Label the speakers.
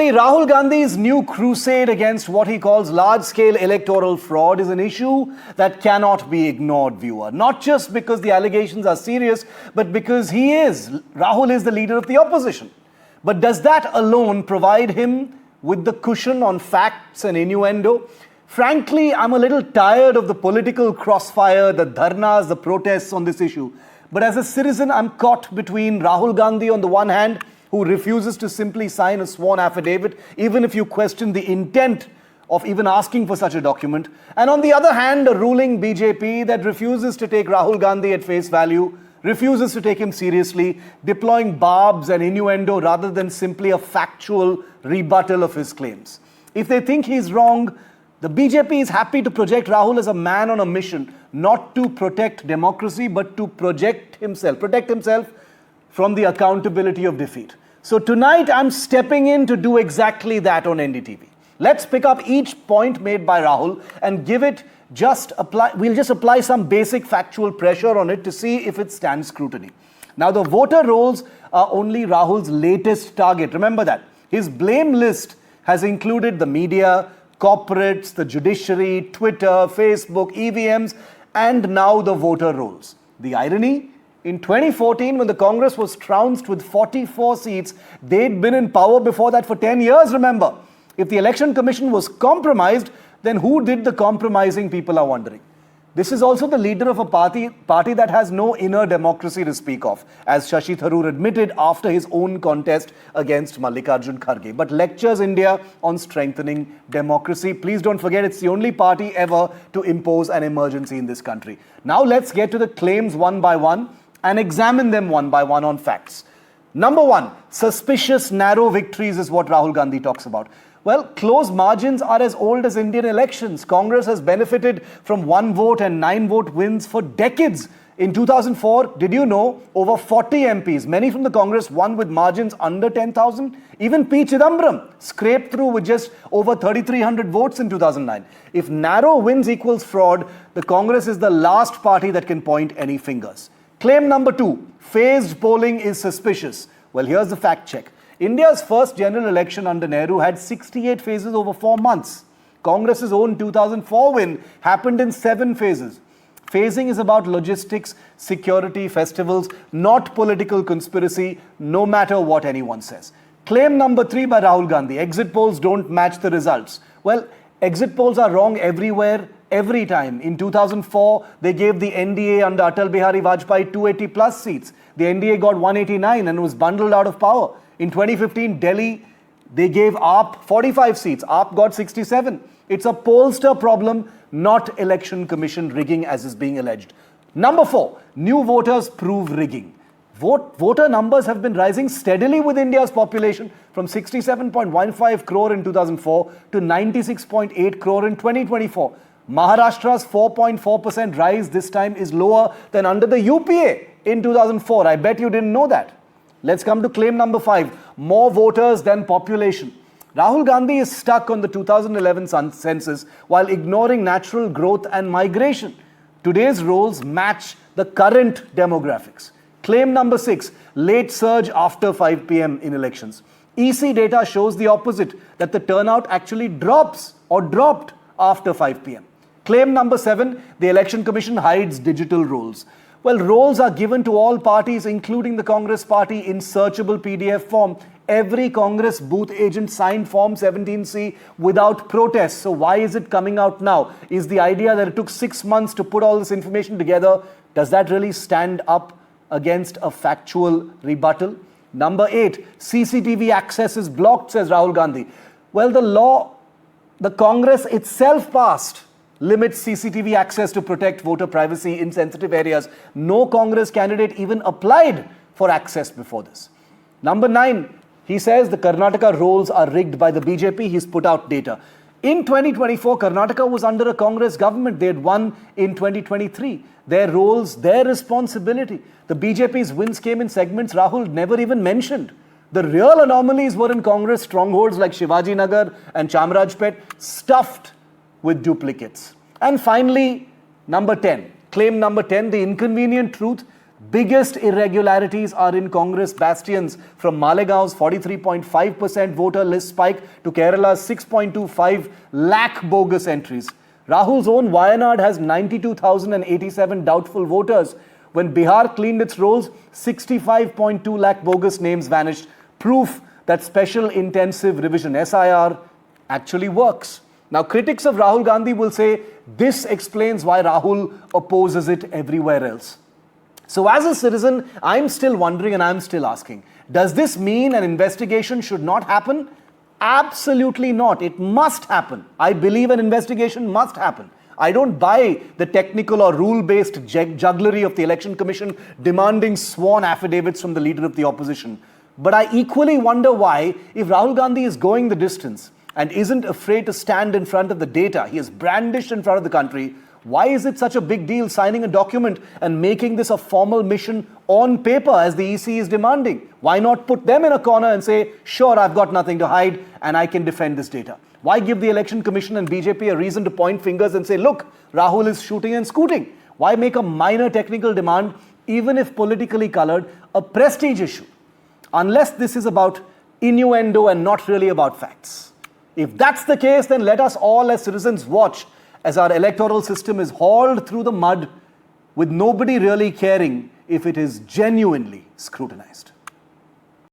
Speaker 1: Rahul Gandhi's new crusade against what he calls large-scale electoral fraud is an issue that cannot be ignored, viewer. Not just because the allegations are serious, but because Rahul is the leader of the opposition. But does that alone provide him with the cushion on facts and innuendo? Frankly, I'm a little tired of the political crossfire, the dharnas, the protests on this issue. But as a citizen, I'm caught between Rahul Gandhi on the one hand, who refuses to simply sign a sworn affidavit, even if you question the intent of even asking for such a document. And on the other hand, a ruling BJP that refuses to take Rahul Gandhi at face value, refuses to take him seriously, deploying barbs and innuendo rather than simply a factual rebuttal of his claims. If they think he's wrong, the BJP is happy to project Rahul as a man on a mission, not to protect democracy, but to protect himself from the accountability of defeat. So tonight, I'm stepping in to do exactly that on NDTV. Let's pick up each point made by Rahul and we'll just apply some basic factual pressure on it to see if it stands scrutiny. Now, the voter rolls are only Rahul's latest target. Remember that. His blame list has included the media, corporates, the judiciary, Twitter, Facebook, EVMs, and now the voter rolls. The irony? In 2014, when the Congress was trounced with 44 seats, they'd been in power before that for 10 years, remember. If the Election Commission was compromised, then who did the compromising, people are wondering. This is also the leader of a party that has no inner democracy to speak of, as Shashi Tharoor admitted after his own contest against Mallikarjun Kharge, but lectures India on strengthening democracy. Please don't forget, it's the only party ever to impose an emergency in this country. Now let's get to the claims one by one and examine them one by one on facts. Number one, suspicious narrow victories is what Rahul Gandhi talks about. Well, close margins are as old as Indian elections. Congress has benefited from 1 vote and 9 vote wins for decades. In 2004, did you know, over 40 MPs, many from the Congress, won with margins under 10,000? Even P. Chidambaram scraped through with just over 3,300 votes in 2009. If narrow wins equals fraud, the Congress is the last party that can point any fingers. Claim number 2, phased polling is suspicious. Well, here's the fact check. India's first general election under Nehru had 68 phases over 4 months. Congress's own 2004 win happened in 7 phases. Phasing is about logistics, security, festivals, not political conspiracy, no matter what anyone says. Claim number 3 by Rahul Gandhi, exit polls don't match the results. Well, exit polls are wrong everywhere, every time. In 2004, they gave the NDA under Atal Bihari Vajpayee 280 plus seats. The NDA got 189 and was bundled out of power. In 2015, Delhi, they gave AAP 45 seats. AAP got 67. It's a pollster problem, not election commission rigging as is being alleged. Number 4, new voters prove rigging. Voter numbers have been rising steadily with India's population from 67.15 crore in 2004 to 96.8 crore in 2024. Maharashtra's 4.4% rise this time is lower than under the UPA in 2004. I bet you didn't know that. Let's come to claim number 5, more voters than population. Rahul Gandhi is stuck on the 2011 census while ignoring natural growth and migration. Today's rolls match the current demographics. Claim number 6, late surge after 5 p.m. in elections. EC data shows the opposite, that the turnout actually drops or dropped after 5 p.m. Claim number 7, the Election Commission hides digital rolls. Well, rolls are given to all parties, including the Congress party, in searchable PDF form. Every Congress booth agent signed Form 17C without protest. So why is it coming out now? Is the idea that it took 6 months to put all this information together, does that really stand up against a factual rebuttal? Number 8, CCTV access is blocked, says Rahul Gandhi. Well, the law the Congress itself passed limits CCTV access to protect voter privacy in sensitive areas. No Congress candidate even applied for access before this. Number 9, he says the Karnataka rolls are rigged by the BJP. He's put out data. In 2024, Karnataka was under a Congress government. They had won in 2023. Their roles, their responsibility. The BJP's wins came in segments Rahul never even mentioned. The real anomalies were in Congress strongholds like Shivaji Nagar and Chamrajpet, stuffed with duplicates. And finally, number 10, claim number 10, the inconvenient truth Biggest irregularities are in Congress bastions, from Malegaon's 43.5% voter list spike to Kerala's 6.25 lakh bogus entries. Rahul's own Wayanad has 92,087 doubtful voters. When Bihar cleaned its rolls, 65.2 lakh bogus names vanished. Proof that special intensive revision SIR actually works. Now, critics of Rahul Gandhi will say this explains why Rahul opposes it everywhere else. So as a citizen, I'm still wondering and I'm still asking, does this mean an investigation should not happen? Absolutely not. It must happen. I believe an investigation must happen. I don't buy the technical or rule-based jugglery of the Election Commission demanding sworn affidavits from the leader of the opposition. But I equally wonder why, if Rahul Gandhi is going the distance and isn't afraid to stand in front of the data he has brandished in front of the country, why is it such a big deal signing a document and making this a formal mission on paper as the EC is demanding? Why not put them in a corner and say, sure, I've got nothing to hide and I can defend this data? Why give the Election Commission and BJP a reason to point fingers and say, look, Rahul is shooting and scooting? Why make a minor technical demand, even if politically colored, a prestige issue? Unless this is about innuendo and not really about facts. If that's the case, then let us all as citizens watch as our electoral system is hauled through the mud with nobody really caring if it is genuinely scrutinized.